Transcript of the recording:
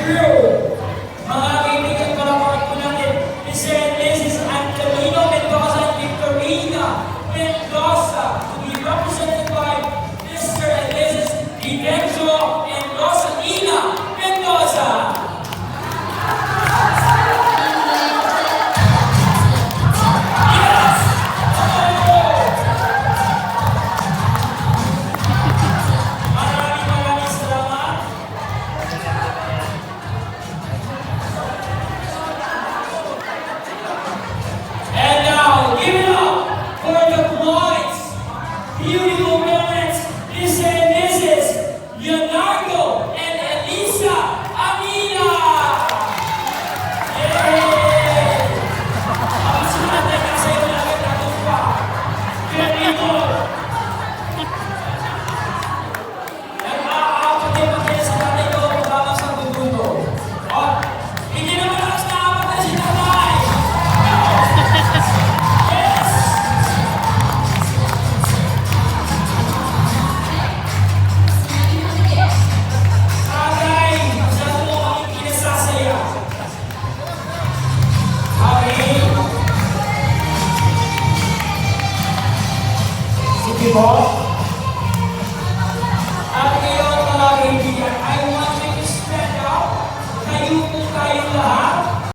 crew. Mga kaibigan, palakpakan po natin. Mr. and Mrs. Angelino Mendoza and Victorina Mendoza to be represented by Mr. and Mrs. Vivencio and Rosalina Mendoza. Beautiful parents, Mr. and Mrs. Leonardo and Elisa Amina! Yay! Ang sumunod na kasi yung lagay natin pa. Kaya dito, nag-aapatay-patay sa tatay ko pagkakang sa bubuto. O, hindi naman lakas nakapatay si tatay! Yes! Sige po. At ngayon mga kaibigan, I want you to stand up. Kayo po tayong lahat.